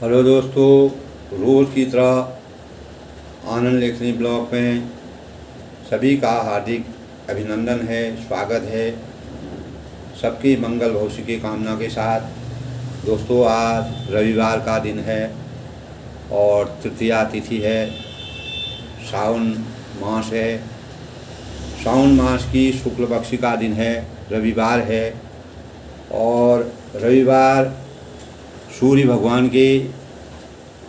Hello दोस्तों, रोज़ की तरह आनंद लेखनी ब्लॉग में सभी का हार्दिक अभिनंदन है, स्वागत है। सबकी मंगल भविष्य की कामना के साथ दोस्तों, आज रविवार का दिन है और तृतीया तिथि है। सावन मास है। सावन मास की शुक्ल पक्ष का दिन है, रविवार है। और रविवार सूर्य भगवान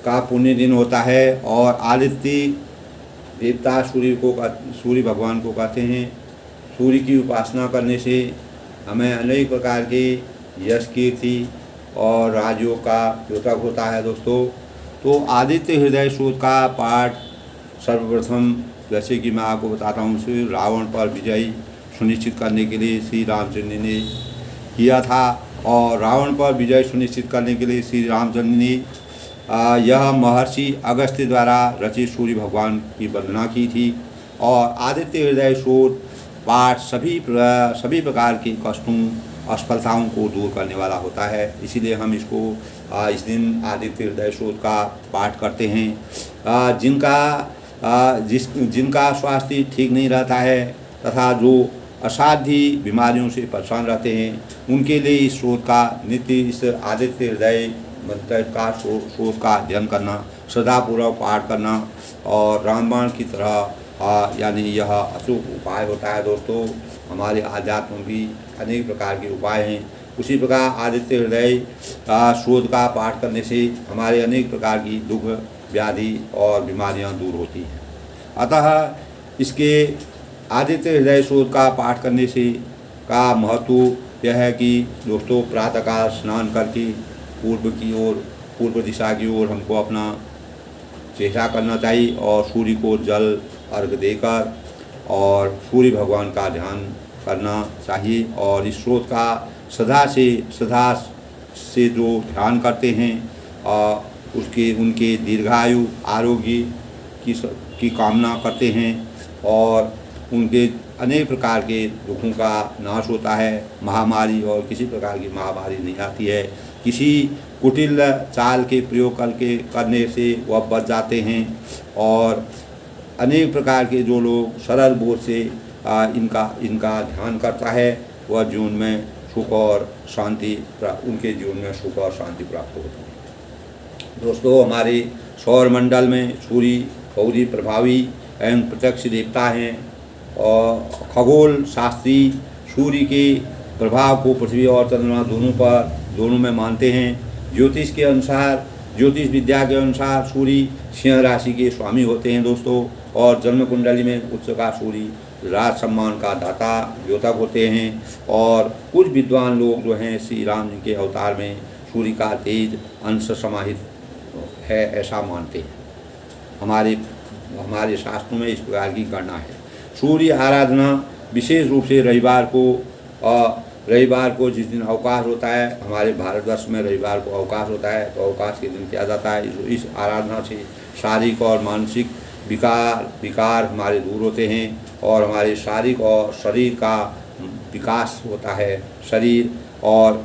का पुण्य दिन होता है और आदित्य देवता सूर्य भगवान को कहते हैं। सूर्य की उपासना करने से हमें अनेक प्रकार के यश कीर्ति और राजयोग का द्योतक होता है दोस्तों। तो आदित्य हृदय स्तोत्र का पाठ सर्वप्रथम, जैसे कि मैं आपको बताता हूँ, श्री रावण पर विजय सुनिश्चित करने के लिए श्री रामचंद्र ने किया था। और रावण पर विजय सुनिश्चित करने के लिए श्री रामचंद्र ने यह महर्षि अगस्त्य द्वारा रचित सूर्य भगवान की वंदना की थी। और आदित्य हृदय स्तोत्र पाठ सभी प्रकार के कष्टों, असफलताओं को दूर करने वाला होता है। इसीलिए हम इसको इस दिन आदित्य हृदय स्तोत्र का पाठ करते हैं। जिनका स्वास्थ्य ठीक नहीं रहता है तथा जो असाध्य बीमारियों से परेशान रहते हैं, उनके लिए इस स्रोत का नित्य इस आदित्य हृदय मंत्र का स्रोत का अध्ययन करना, श्रद्धापूर्वक पाठ करना और रामबाण की तरह यानी यह अचूक उपाय होता है दोस्तों। हमारे आध्यात्म भी अनेक प्रकार के उपाय हैं। उसी प्रकार आदित्य हृदय स्रोत का पाठ करने से हमारे अनेक प्रकार की दुख, व्याधि और बीमारियां दूर होती हैं। अतः इसके आदित्य हृदय स्तोत्र का पाठ करने से का महत्व यह है कि दोस्तों, प्रातःकाल स्नान करके पूर्व दिशा की ओर हमको अपना चेहरा करना चाहिए और सूर्य को जल अर्घ देकर और सूर्य भगवान का ध्यान करना चाहिए। और इस स्रोत का सदा से जो ध्यान करते हैं उनके दीर्घायु आरोग्य की कामना करते हैं और उनके अनेक प्रकार के दुखों का नाश होता है। महामारी और किसी प्रकार की महामारी नहीं आती है। किसी कुटिल चाल के प्रयोग करने से वह बच जाते हैं। और अनेक प्रकार के जो लोग सरल बोध से इनका ध्यान करता है, वह जीवन में सुख और शांति उनके जीवन में सुख और शांति प्राप्त होती है। दोस्तों, हमारे सौर मंडल में सूर्य बहुत प्रभावी एवं प्रत्यक्ष देवता हैं और खगोल शास्त्री सूर्य के प्रभाव को पृथ्वी और चंद्रमा दोनों में मानते हैं। ज्योतिष विद्या के अनुसार सूर्य सिंह राशि के स्वामी होते हैं दोस्तों। और जन्म कुंडली में उच्च का सूर्य राज सम्मान का दाता द्योतक होते हैं। और कुछ विद्वान लोग जो हैं श्री राम जी के अवतार में सूर्य का तेज अंश समाहित है, ऐसा मानते हैं। हमारे शास्त्रों में इस प्रकार की गणना है। सूर्य आराधना विशेष रूप से रविवार को जिस दिन अवकाश होता है, हमारे भारतवर्ष में रविवार को अवकाश होता है, तो अवकाश के दिन किया जाता है। इस आराधना से शारीरिक और मानसिक विकार हमारे दूर होते हैं और हमारे शारीरिक और शरीर का विकास होता है। शरीर और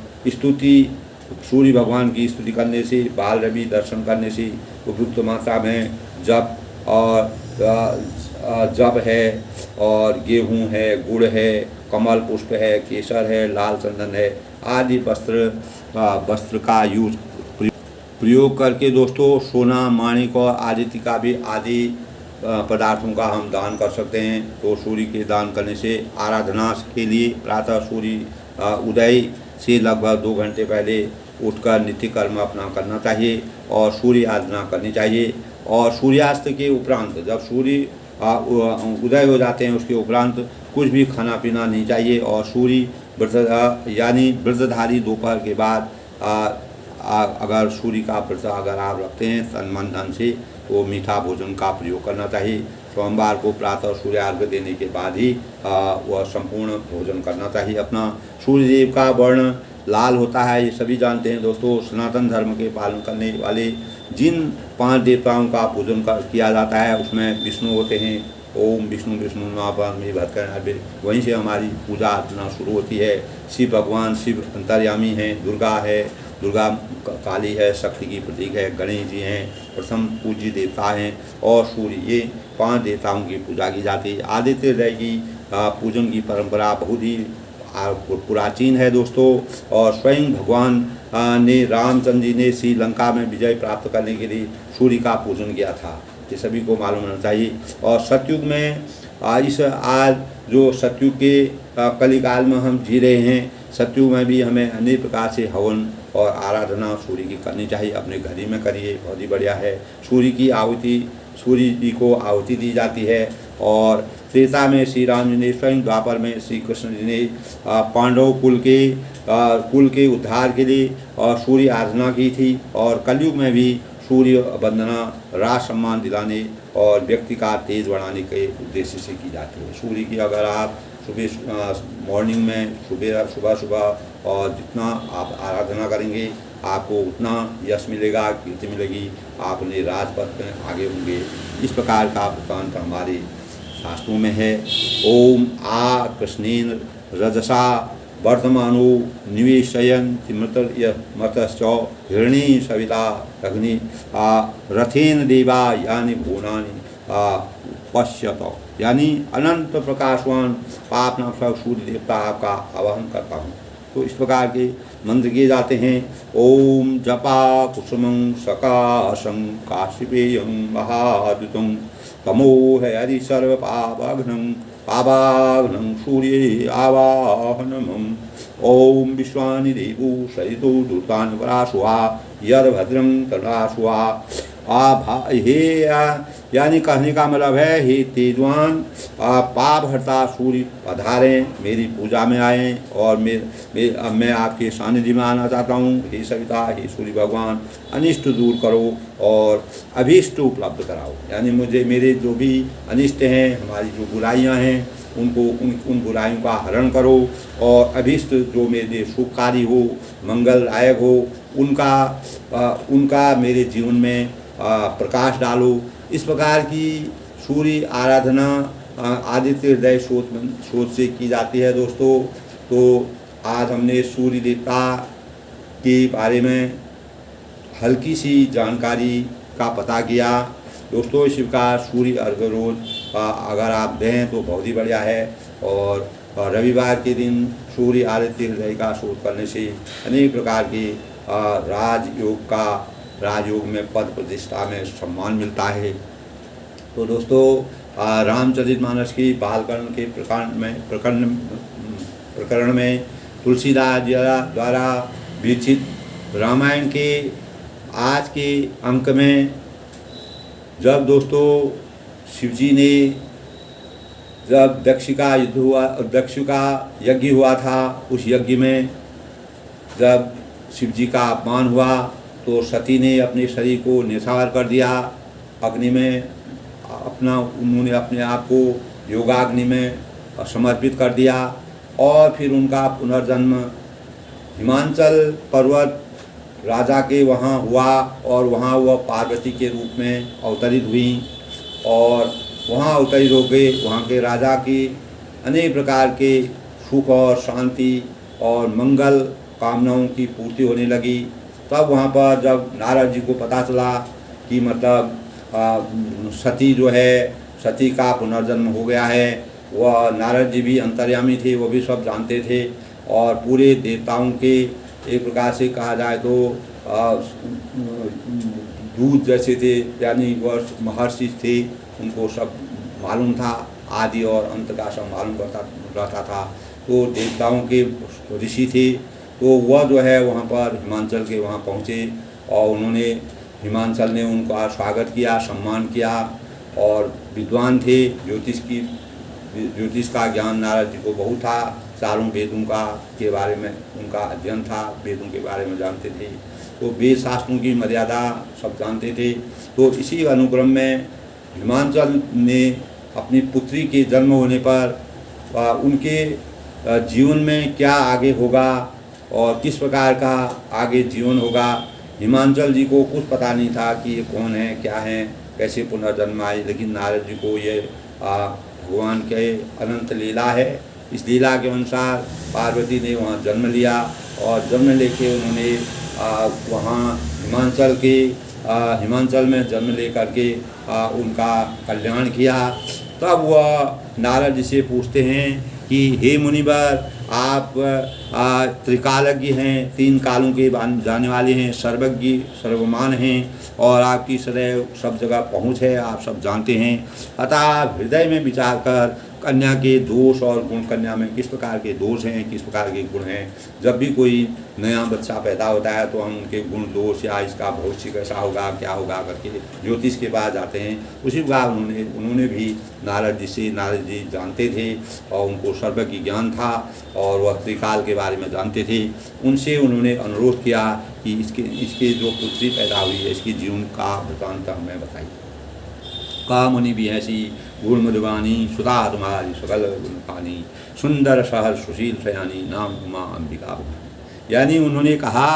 सूर्य भगवान की स्तुति करने से, बाल रवि दर्शन करने से उपयुक्त मात्रा में जब है और गेहूँ है, गुड़ है, कमल पुष्प है, केसर है, लाल चंदन है आदि वस्त्र का प्रयोग करके दोस्तों सोना, माणिक और आदि पदार्थों का हम दान कर सकते हैं। तो सूर्य के दान करने से आराधना के लिए प्रातः सूर्य उदय से लगभग 2 घंटे पहले उठकर नित्य कर्म अपना करना चाहिए और सूर्य आराधना करनी चाहिए। और सूर्यास्त के उपरांत, जब सूर्य उदय हो जाते हैं, उसके उपरांत कुछ भी खाना पीना नहीं चाहिए। और सूर्य यानी व्रतधारी दोपहर के बाद अगर सूर्य का व्रत अगर आप रखते हैं तन मन धन से, तो मीठा भोजन का प्रयोग करना चाहिए। सोमवार को प्रातः सूर्यार्घ्य देने के बाद ही वह संपूर्ण भोजन करना चाहिए अपना। सूर्यदेव का वर्ण लाल होता है, ये सभी जानते हैं दोस्तों। सनातन धर्म के पालन करने वाले जिन 5 देवताओं का पूजन किया जाता है, उसमें विष्णु होते हैं। ओम विष्णु विष्णु नाभामि भटकर, वहीं से हमारी पूजा अर्चना शुरू होती है। शिव भगवान शिव अंतर्यामी हैं, दुर्गा है दुर्गा काली है, शक्ति की प्रतीक है, गणेश जी हैं, प्रथम पूज्य देवता हैं, और सूर्य, ये 5 देवताओं की पूजा की जाती है। आदित्य हृदय की पूजन की परंपरा बहुत ही प्राचीन है दोस्तों, और स्वयं भगवान ने रामचंद्र जी ने श्रीलंका में विजय प्राप्त करने के लिए सूर्य का पूजन किया था, ये सभी को मालूम होना चाहिए। और सतयुग में आज जो सतयुग के कलिकाल में हम जी रहे हैं, सतयुग में भी हमें अनेक प्रकार से हवन और आराधना सूर्य की करनी चाहिए। अपने घर ही में करिए, बहुत ही बढ़िया है। सूर्य की आहुति, सूर्य जी को आहुति दी जाती है। और त्रेता में श्री राम जी ने, स्वयं द्वापर में श्री कृष्ण जी ने पांडव कुल के उद्धार के लिए और सूर्य आराधना की थी। और कलयुग में भी सूर्य वंदना राज सम्मान दिलाने और व्यक्ति का तेज बढ़ाने के उद्देश्य से की जाती है। सूर्य की अगर आप सुबह मॉर्निंग में सुबह और जितना आप आराधना करेंगे आपको उतना यश मिलेगा, कीर्ति मिलेगी, आप अपने राजपथ में आगे होंगे। इस प्रकार का वृत्तांत हमारे शास्त्रों में है। ओम आ कृष्णेन रजसा वर्तमानो निवेशयन मृतश्च हिरणी सविता अग्नि रथेन देवा यानी भुवनानि पश्यत, यानी अनंत प्रकाशवान पापनाम सूर्य देवता आपका आवाहन करता हूँ। तो इस प्रकार के मंत्र किए जाते हैं। ओम जपा कुसुमं सकाशं काशिपेयं महाद्युतं तमोह हरि सर्व पावाघ्नं सूर्ये आवाहनमम्। ओम विश्वानि देवो सरितो दूतानि पराशुआ यद्भद्रं तदाशुआ हे यानी कहने का मतलब है, हे तेजवान पाप हरता सूर्य पधारें, मेरी पूजा में आएँ और मैं आपके सानिध्य में आना चाहता हूँ। हे सविता, हे सूर्य भगवान, अनिष्ट दूर करो और अभीष्ट उपलब्ध कराओ, यानी मुझे मेरे जो भी अनिष्ट हैं, हमारी जो बुराइयाँ हैं उनको उन बुराइयों का हरण करो और अभीष्ट जो मेरे लिए शुभकारी हो, मंगलदायक हो, उनका मेरे जीवन में प्रकाश डालो। इस प्रकार की सूर्य आराधना आदित्य हृदय स्रोत से की जाती है दोस्तों। तो आज हमने सूर्य देवता के बारे में हल्की सी जानकारी का पता किया दोस्तों। इस प्रकार सूर्य अर्घ्य रोज अगर आप दें तो बहुत ही बढ़िया है। और रविवार के दिन सूर्य आदित्य हृदय का स्रोत करने से अनेक प्रकार के राजयोग में पद प्रतिष्ठा में सम्मान मिलता है। तो दोस्तों रामचरितमानस की बालकर्ण के प्रकरण में तुलसीदास द्वारा विरचित रामायण के आज के अंक में जब दोस्तों शिवजी ने जब दक्ष का यज्ञ हुआ था, उस यज्ञ में जब शिवजी का अपमान हुआ तो सती ने अपने शरीर को न्यौछावर कर दिया अग्नि में, उन्होंने अपने आप को योगाग्नि में समर्पित कर दिया। और फिर उनका पुनर्जन्म हिमांचल पर्वत राजा के वहाँ हुआ और वहाँ वह पार्वती के रूप में अवतरित हुई और वहाँ अवतरित हो गए। वहाँ के राजा की अनेक प्रकार के सुख और शांति और मंगल कामनाओं की पूर्ति होने लगी। तब वहाँ पर जब नारद जी को पता चला कि मतलब सती जो है, सती का पुनर्जन्म हो गया है, वह नारद जी भी अंतर्यामी थे, वो भी सब जानते थे। और पूरे देवताओं के एक प्रकार से कहा जाए तो दूध जैसे थे, यानी वह महर्षि थे, उनको सब मालूम था, आदि और अंत का सब मालूम रहता था। तो देवताओं के ऋषि थे, तो वह जो है वहाँ पर हिमांचल के वहाँ पहुँचे और उन्होंने हिमांचल ने उनका स्वागत किया, सम्मान किया। और विद्वान थे, ज्योतिष का ज्ञान नारद जी को बहुत था, चारों वेदों के बारे में उनका अध्ययन था, वेदों के बारे में जानते थे, तो वेद शास्त्रों की मर्यादा सब जानते थे। तो इसी अनुक्रम में हिमांचल ने अपनी पुत्री के जन्म होने पर उनके जीवन में क्या आगे होगा और किस प्रकार का आगे जीवन होगा, हिमांचल जी को कुछ पता नहीं था कि ये कौन है, क्या है, कैसे पुनर्जन्म आए। लेकिन नारद जी को ये भगवान के अनंत लीला है। इस लीला के अनुसार पार्वती ने वहाँ जन्म लिया और जन्म लेके उन्होंने वहाँ हिमाचल में जन्म लेकर के उनका कल्याण किया। तब वह नारद जी से पूछते हैं कि हे मुनिवर, आप त्रिकालज्ञ हैं, 3 कालों के जाने वाले हैं, सर्वज्ञ सर्वमान हैं और आपकी सदैव सब जगह पहुँच है, आप सब जानते हैं। अतः हृदय में विचार कर कन्या के दोष और गुण, कन्या में किस प्रकार के दोष हैं, किस प्रकार के गुण हैं। जब भी कोई नया बच्चा पैदा होता है तो हम उनके गुण दोष या इसका भविष्य कैसा होगा, क्या होगा करके ज्योतिष के पास जाते हैं। उसी प्रकार उन्होंने भी नारद जी जानते थे और उनको सर्वज्ञ ज्ञान था और वह त्रिकाल के बारे में जानते थे। उनसे उन्होंने अनुरोध किया कि इसके जो पुत्री पैदा हुई है, इसकी जीवन का वृत्तांत हमें बताइए। का मुनि भी ऐसी गुण मधुबानी, सुधा तुम्हारी सकल गुण पानी, सुंदर सहर सुशील सयानी, नाम उमा अंबिका। यानी उन्होंने कहा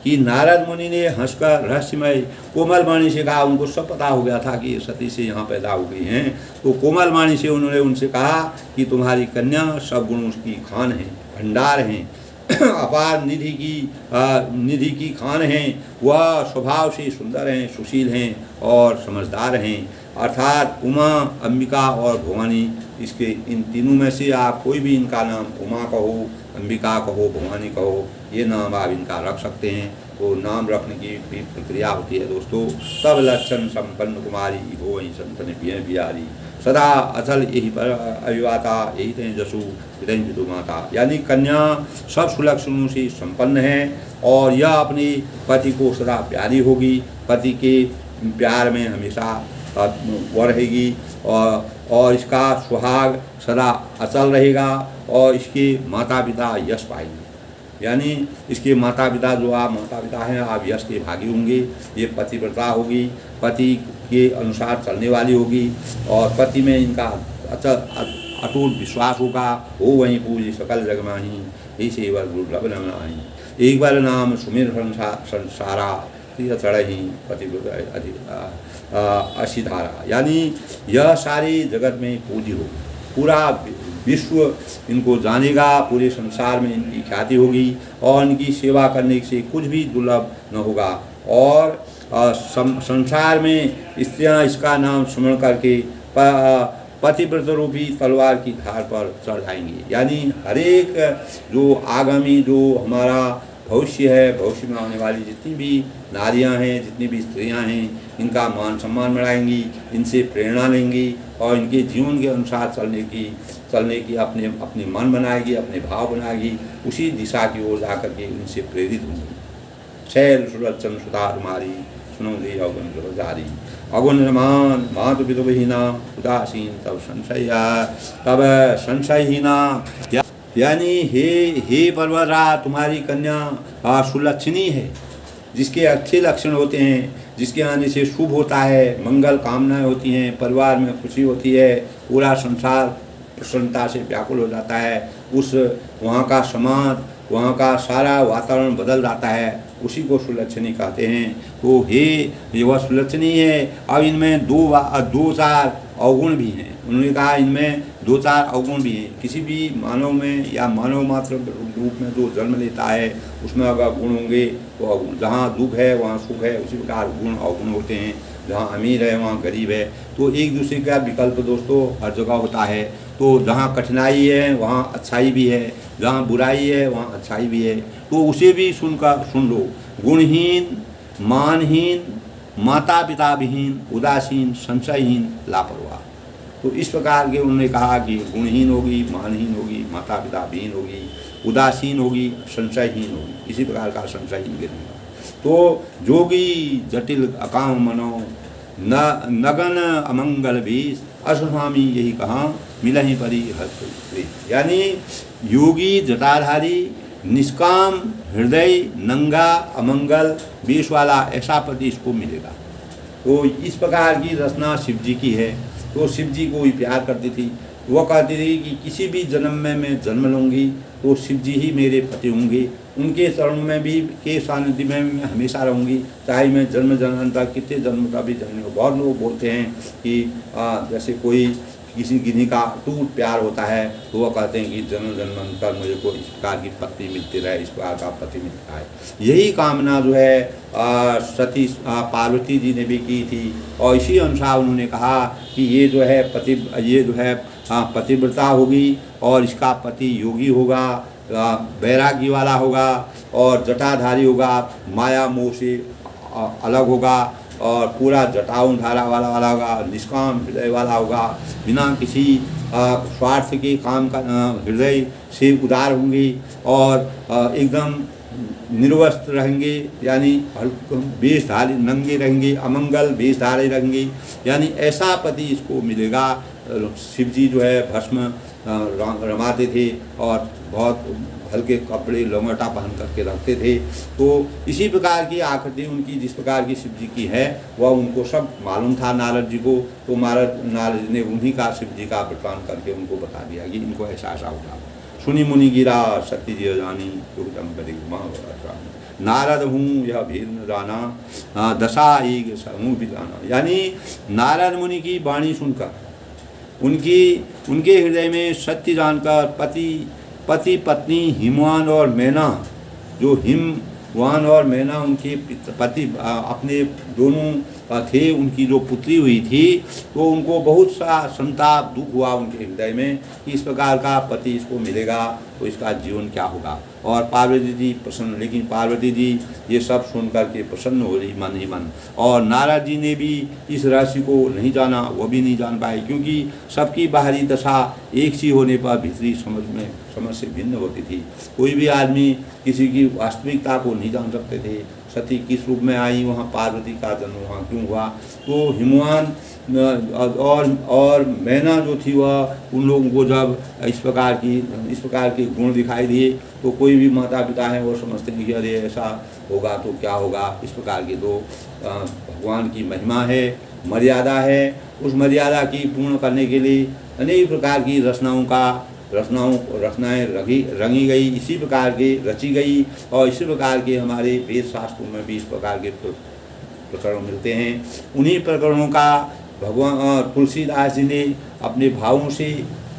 कि नारद मुनि ने हंसकर रहस्यमय कोमल वाणी से कहा। उनको सब पता हो गया था कि सती से यहाँ पैदा हो गई हैं, तो कोमल वाणी से उन्होंने उनसे कहा कि तुम्हारी कन्या सब गुण उसकी खान है, भंडार हैं, अपार निधि की खान हैं, वह स्वभाव से सुंदर हैं, सुशील हैं और समझदार हैं। अर्थात उमा, अंबिका और भवानी, इसके इन तीनों में से आप कोई भी इनका नाम उमा कहो, अंबिका कहो, भवानी कहो, ये नाम आप इनका रख सकते हैं। तो नाम रखने की भी प्रक्रिया होती है दोस्तों। तब लक्षण संपन्न कुमारी हो वही संतन बिहारी, सदा अचल यही पर अभिवाता, यही तें जसु हितें विदु माता। यानी कन्या सब सुलक्षणों से संपन्न है और यह अपने पति को सदा प्यारी होगी, पति के प्यार में हमेशा वो रहेगी और इसका सुहाग सदा अचल रहेगा और इसके माता पिता यश पाएंगे। यानी इसके माता पिता जो आप माता पिता हैं, आप यश के भागी होंगे। ये पतिव्रता होगी, पति के अनुसार चलने वाली होगी और पति में इनका अटूट विश्वास होगा। हो वहीं पूजी सकल जग माही, ही सेवर दुर्लभ न नाही। एक बार नाम सुमिर संसारा चढ़ही पतिव्रत असिधारा। यानी यह सारी जगत में पूजी होगी, पूरा विश्व इनको जानेगा, पूरे संसार में इनकी ख्याति होगी और इनकी सेवा करने से कुछ भी दुर्लभ न होगा। और संसार में स्त्रियां इसका नाम स्मरण करके पतिव्रत रूपी तलवार की धार पर चढ़ जाएंगी। यानी हरेक जो आगामी जो हमारा भविष्य है, भविष्य में आने वाली जितनी भी नारियां हैं, जितनी भी स्त्रियां हैं, इनका मान सम्मान बढ़ाएंगी, इनसे प्रेरणा लेंगी और इनके जीवन के अनुसार चलने की अपने मन बनाएगी, अपने भाव बनाएगी, उसी दिशा की ओर जाकर के इनसे प्रेरित होंगी। शैल सुलक्षण सुधा तुम्हारी, सुनो दे अवगुण जारी, अगुण रमान मातु पितुहीना, उदासीन तब संशयहीना। यानी हे पर्वतराज, तुम्हारी कन्या सुलक्षणी है, जिसके अच्छे लक्षण होते हैं, जिसके आने से शुभ होता है, मंगल कामनाएं होती हैं, परिवार में खुशी होती है, पूरा संसार प्रसन्नता से व्याकुल हो जाता है। वहाँ का समाज, वहाँ का सारा वातावरण बदल जाता है, उसी को सुलक्षणी कहते हैं। तो ये वह सुलक्षणी है। अब इनमें दो चार अवगुण भी हैं। उन्होंने कहा इनमें 2-4 अवगुण भी हैं। किसी भी मानव में या मानव मात्र रूप में जो जन्म लेता है उसमें अगर गुण होंगे तो अवगुण, जहाँ दुख है वहाँ सुख है, उसी प्रकार गुण अवगुण होते हैं। जहाँ अमीर है वहाँ गरीब है, तो एक दूसरे का विकल्प दोस्तों हर जगह होता है। तो जहाँ कठिनाई है वहाँ अच्छाई भी है, जहाँ बुराई है वहाँ अच्छाई भी है। तो उसे भी सुन लो। गुणहीन, मानहीन, माता पिता विहीन, उदासीन, संशयहीन, लापरवाह। तो इस प्रकार के उन्होंने कहा कि गुणहीन होगी, मानहीन होगी, माता पिता विहीन होगी, उदासीन होगी, संशयहीन होगी। इसी प्रकार का संशयहीन गिरेगा। तो जोगी जटिल अकाम मनो, नगन अमंगल भी असुस्वामी, यही कहा मिलहि परी हस्त। यानी योगी जटाधारी, निष्काम हृदय, नंगा, अमंगल विष वाला ऐसा पति इसको मिलेगा। तो इस प्रकार की रचना शिव जी की है। तो शिव जी को ही प्यार करती थी। वो कहती थी कि किसी भी जन्म में मैं जन्म लूँगी तो शिव जी ही मेरे पति होंगे, उनके चरण में भी के सानिध्य में मैं हमेशा रहूँगी, चाहे मैं जन्म जन्मांतर कितने जन्म का भी जन्म। बहुत लोग बोलते हैं कि जैसे कोई किसी किसी का टूट प्यार होता है तो वह कहते हैं कि जन्म जन्मांतर मुझे को इस प्रकार की पत्नी मिलती रहे, इस प्रकार का पति मिलता है। यही कामना जो है सती पार्वती जी ने भी की थी और इसी अनुसार उन्होंने कहा कि ये जो है पतिव्रता होगी और इसका पति योगी होगा, बैरागी वाला होगा और जटाधारी होगा, माया मोह से अलग होगा और पूरा जटाओं धारा वाला होगा, निष्काम हृदय वाला होगा, बिना किसी स्वार्थ के काम का हृदय से उदार होंगे और एकदम निर्वस्त्र रहेंगे, यानी वेशधारी नंगे रहेंगे, अमंगल वेशधारी रहेंगे, यानी ऐसा पति इसको मिलेगा। शिव जी जो है भस्म रमाते थे और बहुत हल्के कपड़े लंगोटा पहन करके रखते थे। तो इसी प्रकार की आकृति उनकी जिस प्रकार की शिव जी की है वह उनको सब मालूम था नारद जी को। तो नारद जी ने उन्हीं का शिव जी का वृत्तांत करके उनको बता दिया कि इनको ऐसा ऐसा होगा। सुनी मुनि गिरा सत्य जी जानी नारद हूँ यह भेद न जाना दशा एक समूह भी जाना। यानी नारद मुनि की वाणी सुनकर उनके हृदय में सत्य जानकर पति पत्नी हिमवान और मैना, जो हिमवान और मैना उनके पति अपने दोनों थे, उनकी जो पुत्री हुई थी, तो उनको बहुत सा संताप दुख हुआ उनके हृदय में कि इस प्रकार का पति इसको मिलेगा तो इसका जीवन क्या होगा। और पार्वती जी प्रसन्न, लेकिन पार्वती जी ये सब सुन करके प्रसन्न हो रही मन ही मन। और नारद जी ने भी इस रहस्य को नहीं जाना, वो भी नहीं जान पाए, क्योंकि सबकी बाहरी दशा एक सी होने पर भीतरी समझ से भिन्न होती थी। कोई भी आदमी किसी की वास्तविकता को नहीं जान सकते थे। सती किस रूप में आई, वहाँ पार्वती का जन्म वहाँ क्यों हुआ। तो हिमवान और मैना जो थी वह उन लोगों को जब इस प्रकार के गुण दिखाई दिए तो कोई भी माता पिता है वो समझते हैं कि अरे ऐसा होगा तो क्या होगा। इस प्रकार के तो भगवान की महिमा है, मर्यादा है। उस मर्यादा की पूर्ण करने के लिए अनेक प्रकार की रचनाएँ रंगी गई, इसी प्रकार के रची गई। और इसी प्रकार के हमारे वेद शास्त्रों में भी इस प्रकार के प्रकरण मिलते हैं। उन्हीं प्रकरणों का भगवान तुलसीदास जी ने अपने भावों से,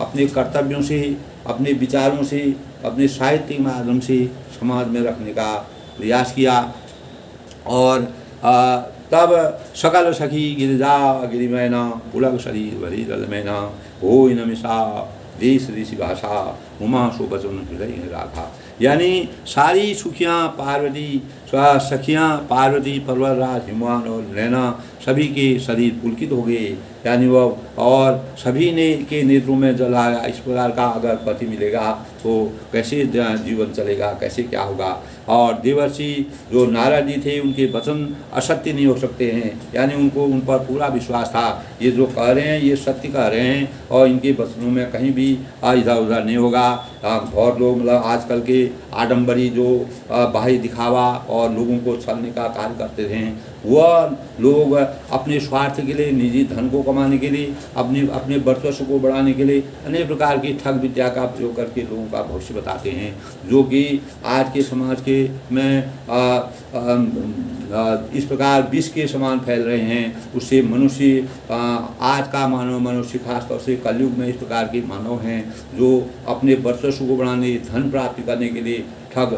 अपने कर्तव्यों से, अपने विचारों से, अपने साहित्य के माध्यम से समाज में रखने का प्रयास किया। और तब सकल सखी गिरिजा गिरिमैना पुलक शरीर भरी रल मैना हो नमिषा देश ऋषि भाषा उमा सुबचन हृदय राखा। यानी सारी सखियाँ पार्वती पर्वतराज हिमवान और नैना सभी के शरीर पुलकित हो गए, यानी वह और सभी ने के नेत्रों में जल आया। इस प्रकार का अगर पति मिलेगा तो कैसे जीवन चलेगा, कैसे क्या होगा। और देवर्षि जो नारद जी थे उनके वचन असत्य नहीं हो सकते हैं, यानी उन पर पूरा विश्वास था। ये जो कह रहे हैं ये सत्य कह रहे हैं और इनके वचनों में कहीं भी इधर उधर नहीं होगा। बहुत लोग मतलब आजकल के आडम्बरी जो बाह्य दिखावा और लोगों को छलने का कार्य करते थे, वह लोग अपने स्वार्थ के लिए, निजी धन को कमाने के लिए, अपने वर्चस्व को बढ़ाने के लिए अनेक प्रकार की ठग विद्या का प्रयोग करके लोगों का भविष्य बताते हैं, जो कि आज के समाज के में इस प्रकार विष के समान फैल रहे हैं। उससे मनुष्य आज का मनुष्य खासतौर से कलयुग में इस प्रकार के मानव हैं जो अपने वर्चस्व को बढ़ाने, धन प्राप्ति करने के लिए ठग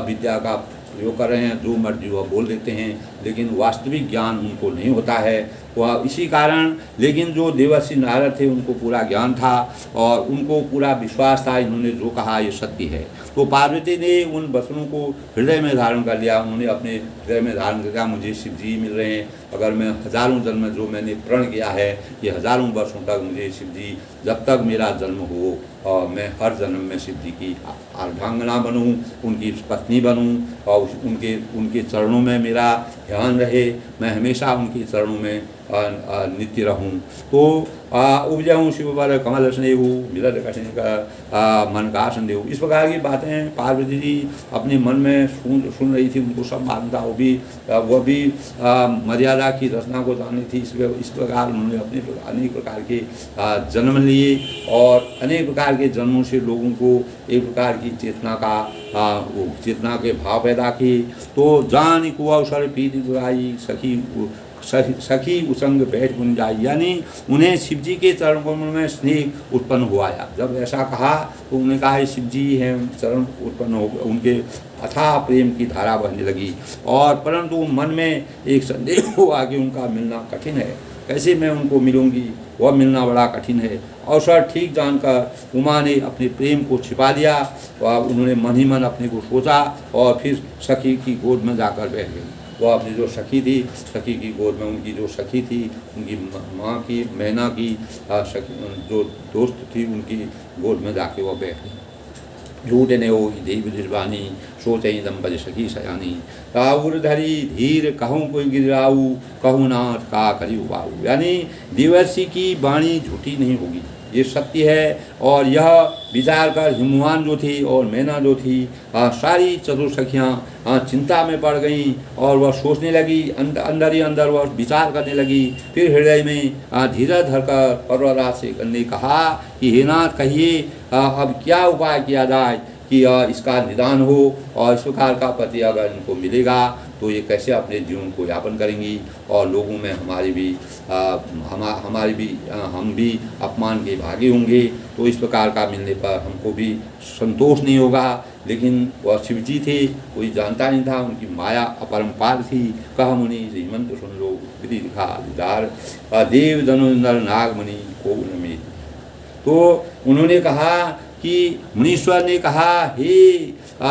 विद्या का प्रयोग कर रहे हैं। जो मर्जी वह बोल देते हैं, लेकिन वास्तविक ज्ञान उनको नहीं होता है। वह इसी कारण, लेकिन जो देवर्षि नारद थे उनको पूरा ज्ञान था और उनको पूरा विश्वास था, इन्होंने जो कहा ये सत्य है। तो पार्वती ने उन वचनों को हृदय में धारण कर लिया। उन्होंने अपने हृदय में धारण कर लिया, मुझे शिव जी मिल रहे हैं। अगर मैं हजारों जन्म जो मैंने प्रण किया है, ये हजारों वर्षों तक मुझे शिव जी, जब तक मेरा जन्म हो और मैं हर जन्म में शिव जी की अर्धांगना बनूं, उनकी पत्नी बनूं और उनके चरणों में मेरा ध्यान रहे, मैं हमेशा उनके चरणों में नित्य रहूं। तो उपजाऊँ शिव बल कमल स्नेहू मिलत कठिन का मन का संदेह। इस प्रकार की बातें पार्वती जी अपने मन में सुन रही थी, उनको सब मालूम था। वह भी मर्यादा की रचना को जाननी थी। इस प्रकार उन्होंने अपने अनेक प्रकार के जन्म लिए और अनेक प्रकार के जन्मों से लोगों को एक प्रकार की चेतना के भाव पैदा किए। तो जान को अवसर पीति दुराई सखी सखी उसंग बैठ गुन जाई, यानी उन्हें शिव जी के चरण कमल में स्नेह उत्पन्न हुआ। जब ऐसा कहा तो उन्होंने कहा शिव जी हैं चरण उत्पन्न हो, उनके अथाह प्रेम की धारा बहने लगी। और परंतु मन में एक संदेह हुआ कि उनका मिलना कठिन है, कैसे मैं उनको मिलूंगी, वह मिलना बड़ा कठिन है। अवसर ठीक जानकर उमा ने अपने प्रेम को छिपा दिया और उन्होंने मन ही मन अपने को सोचा और फिर सखी की गोद में जाकर बैठ गई। वह अपनी जो सखी थी, सखी की गोद में उनकी जो सखी थी, उनकी माँ की, मैना की सखी जो दोस्त थी, उनकी गोद में जाके वह बैठ गई। झूठ ने हो देव दिलवानी, सोच दम्पति सखी सयानी, राउर धरी धीर कहूँ कोई गिराऊ, कहूँ नाथ का करी उबाऊ। यानी देवर्षि की वाणी झूठी नहीं होगी, ये सत्य है। और यह विचार कर हिमवान जो थी और मैना जो थी, सारी चतुर्सखियाँ चिंता में पड़ गईं और वह सोचने लगी, अंदर ही अंदर वह विचार करने लगी। फिर हृदय में धीरज धरकर पर्वतराज से ने कहा कि हे नाथ कहिए अब क्या उपाय किया जाए कि इसका निदान हो और इस प्रकार का पति अगर इनको मिलेगा तो ये कैसे अपने जीवन को यापन करेंगी और लोगों में हम भी अपमान के भागी होंगे। तो इस प्रकार का मिलने पर हमको भी संतोष नहीं होगा। लेकिन वह शिव जी थे, कोई जानता नहीं था, उनकी माया अपरंपार थी। कह मुनि श्रीमंत सुन लो विधि दिखा दिदार, देव धनुर्धर नागमणि को उनमें। तो उन्होंने कहा कि मुनीश्वर ने कहा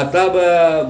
तब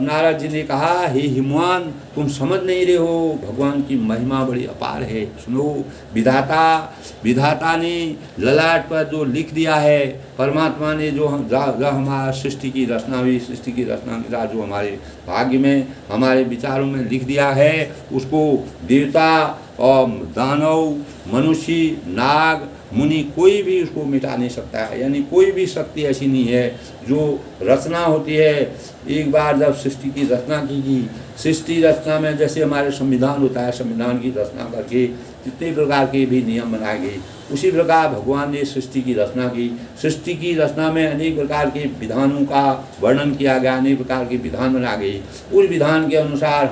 नारद जी ने कहा हे हिमवान तुम समझ नहीं रहे हो, भगवान की महिमा बड़ी अपार है। सुनो, विधाता ने ललाट पर जो लिख दिया है, परमात्मा ने जो हमारा सृष्टि की रचना जो हमारे भाग्य में, हमारे विचारों में लिख दिया है, उसको देवता और दानव, मनुष्य, नाग, मुनि कोई भी उसको मिटा नहीं सकता है। यानी कोई भी शक्ति ऐसी नहीं है। जो रचना होती है, एक बार जब सृष्टि की रचना की, सृष्टि रचना में जैसे हमारे संविधान होता है, संविधान की रचना करके जितने प्रकार के भी नियम बनाए गए, उसी प्रकार भगवान ने सृष्टि की रचना की। सृष्टि की रचना में अनेक प्रकार के विधानों का वर्णन किया गया, अनेक प्रकार के विधान बनाए गए। उस विधान के अनुसार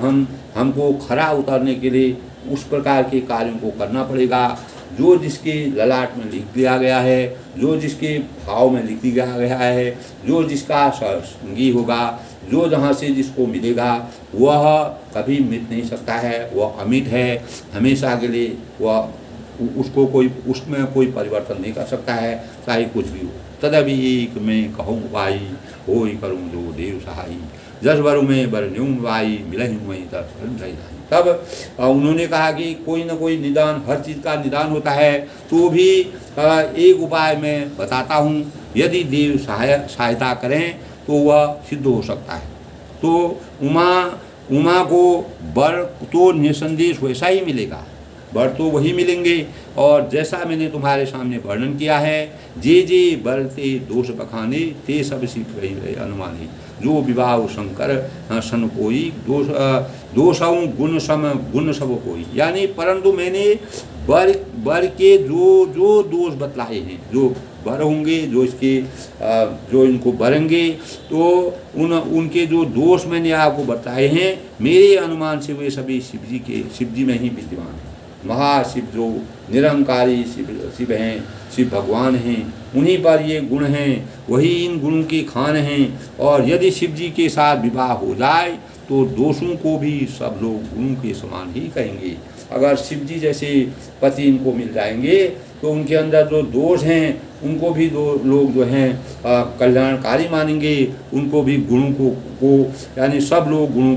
हमको खरा उतारने के लिए उस प्रकार के कार्यों को करना पड़ेगा। जो जिसके ललाट में लिख दिया गया है, जो जिसके भाव में लिख दिया गया है, जो जिसका संगी होगा, जो जहाँ से जिसको मिलेगा, वह कभी मिट नहीं सकता है, वह अमिट है हमेशा के लिए। वह उसको उसमें कोई परिवर्तन नहीं कर सकता है, चाहे कुछ भी हो। तदभी एक मैं कहूँ भाई, हो ही करूँ जो देव सहाई, जस बरु में बर न्यूम भाई, मिलही वहीं तक। तब उन्होंने कहा कि कोई न कोई निदान, हर चीज़ का निदान होता है। तो भी एक उपाय मैं बताता हूँ, यदि देव सहायता करें तो वह सिद्ध हो सकता है। तो उमा को वर तो निसंदेश वैसा ही मिलेगा, वर तो वही मिलेंगे। और जैसा मैंने तुम्हारे सामने वर्णन किया है, जे वर ते दोष बखाने, ते सब सिख रही अनुमानी। जो विवाह शंकर सन कोई, दोषों गुण सब कोई। यानी परंतु मैंने वर के जो दोष बतलाए हैं, जो वर होंगे, जो इनको बरेंगे, तो उनके जो दोष मैंने आपको बताए हैं, मेरे अनुमान से वे सभी शिव जी में ही विद्यमान हैं। महाशिव जो निरंकारी शिव हैं, शिव भगवान हैं, उन्हीं पर ये गुण हैं, वही इन गुणों के खान हैं। और यदि शिव जी के साथ विवाह हो जाए तो दोषों को भी सब लोग गुणों के समान ही कहेंगे। अगर शिव जी जैसे पति इनको मिल जाएंगे तो उनके अंदर जो दोष हैं उनको भी लोग जो हैं कल्याणकारी मानेंगे। उनको भी गुणों को यानी सब लोग गुणों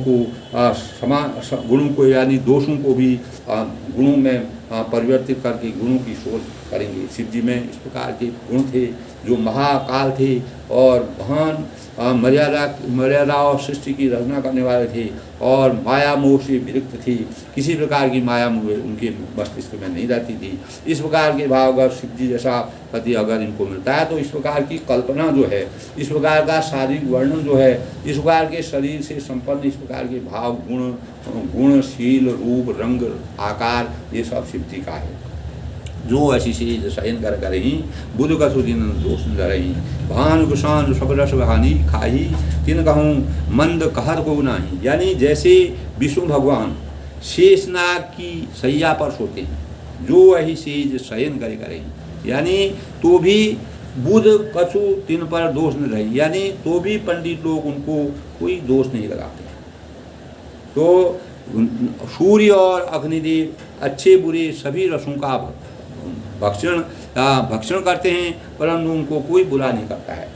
को यानी दोषों को भी गुणों में परिवर्तित करके गुणों की सोच करेंगे। शिव जी में इस प्रकार के गुण थे, जो महाकाल थे और महान मर्यादा और सृष्टि की रचना करने वाले थे और माया मोह से विरक्त थी। किसी प्रकार की माया मोह उनके मस्तिष्क में नहीं रहती थी। इस प्रकार के भाव अगर शिव जी जैसा पति अगर इनको मिलता है तो इस प्रकार की कल्पना जो है, इस प्रकार का शारीरिक वर्णन जो है, इस प्रकार के शरीर से संपन्न इस प्रकार के भाव गुणशील रूप रंग आकार, ये सब शिव जी का है। जो ऐसी चीज शयन कर करही, बुध कसुदिन दोष रही, भान कुशान सब रस हानि खाई, तिन कहूँ मंद कहर को नाही। यानी जैसे विष्णु भगवान शेषनाग की सैया पर सोते हैं, जो वही सेज शयन करे करें, यानी तो भी बुध कछु तीन पर दोष न रहे, यानी तो भी पंडित लोग उनको कोई दोष नहीं लगाते। तो सूर्य और अग्निदेव अच्छे बुरे सभी रसों का भक्षण करते हैं, परंतु उनको कोई बुरा नहीं करता है।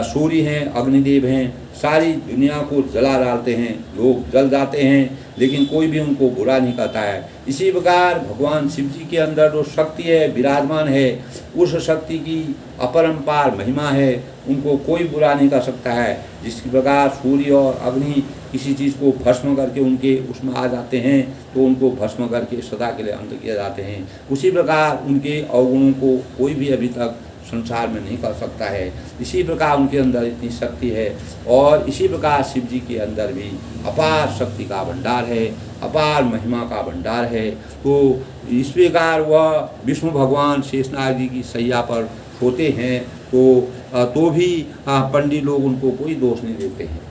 सूर्य हैं, अग्निदेव हैं, सारी दुनिया को जला डालते हैं, लोग जल जाते हैं, लेकिन कोई भी उनको बुरा नहीं करता है। इसी प्रकार भगवान शिव जी के अंदर जो शक्ति है विराजमान है, उस शक्ति की अपरंपार महिमा है, उनको कोई बुरा नहीं कर सकता है। जिस प्रकार सूर्य और अग्नि किसी चीज़ को भस्म करके उनके उसमें आ जाते हैं, तो उनको भस्म करके सदा के लिए अंत किया जाते हैं, उसी प्रकार उनके अवगुणों को कोई भी अभी तक संसार में नहीं कर सकता है। इसी प्रकार उनके अंदर इतनी शक्ति है, और इसी प्रकार शिव जी के अंदर भी अपार शक्ति का भंडार है, अपार महिमा का भंडार है। तो इस प्रकार वह विष्णु भगवान शेषनाग जी की सैया पर सोते हैं, तो भी पंडित लोग उनको कोई दोष नहीं देते हैं।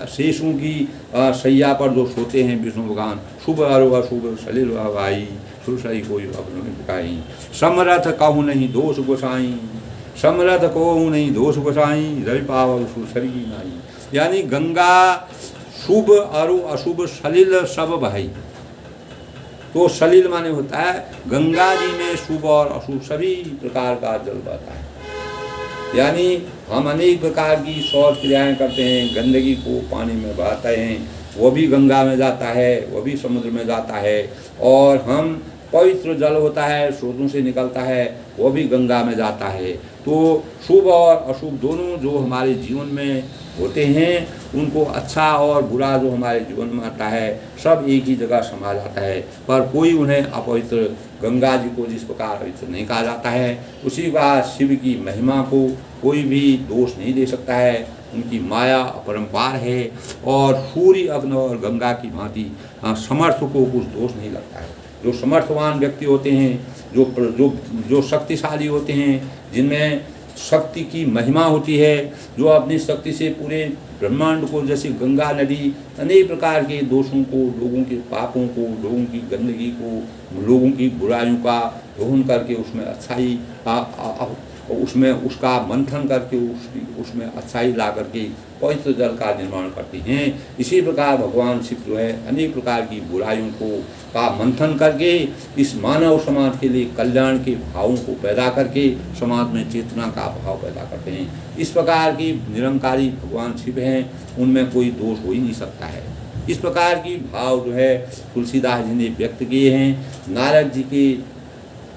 शेषों की सैया पर जो सोते हैं विष्णु भगवान, शुभ अरु अशुभ सलिल भाई सुरसई कोई बुकाई, समरथ कहूँ नहीं दोष गोसाई, समरथ कहूँ नहीं दोष गोसाई, रवि पावल सुरसरी नाई, यानी गंगा शुभ अरु अशुभ सलिल सब भाई। तो सलिल माने होता है गंगा जी में शुभ और अशुभ सभी प्रकार का जल बहता है, यानी हम अनेक प्रकार की शौच क्रियाएँ करते हैं, गंदगी को पानी में बहाते हैं, वो भी गंगा में जाता है, वो भी समुद्र में जाता है, और हम पवित्र जल होता है स्रोतों से निकलता है, वो भी गंगा में जाता है। तो शुभ और अशुभ दोनों जो हमारे जीवन में होते हैं, उनको अच्छा और बुरा जो हमारे जीवन में आता है, सब एक ही जगह समा जाता है, पर कोई उन्हें अपवित्र गंगा जी को जिस प्रकार पवित्र नहीं कहा जाता है, उसी प्रकार शिव की महिमा को कोई भी दोष नहीं दे सकता है। उनकी माया अपरंपार है, और सूर्य अग्नि और गंगा की भांति समर्थ को कुछ दोष नहीं लगता है। जो समर्थवान व्यक्ति होते हैं, जो शक्तिशाली होते हैं, जिनमें शक्ति की महिमा होती है, जो अपनी शक्ति से पूरे ब्रह्मांड को, जैसे गंगा नदी अनेक प्रकार के दोषों को, लोगों के पापों को, लोगों की गंदगी को, लोगों की बुराइयों का दोहन करके उसमें अच्छाई उसमें उसका मंथन करके उसमें अच्छाई ला करके पवित्र जल का निर्माण करती हैं। इसी प्रकार भगवान शिव जो है अनेक प्रकार की बुराइयों का मंथन करके इस मानव समाज के लिए कल्याण के भावों को पैदा करके समाज में चेतना का भाव पैदा करते हैं। इस प्रकार की निरंकारी भगवान शिव हैं, उनमें कोई दोष हो ही नहीं सकता है। इस प्रकार की भाव जो है तुलसीदास जी ने व्यक्त किए हैं। नारद जी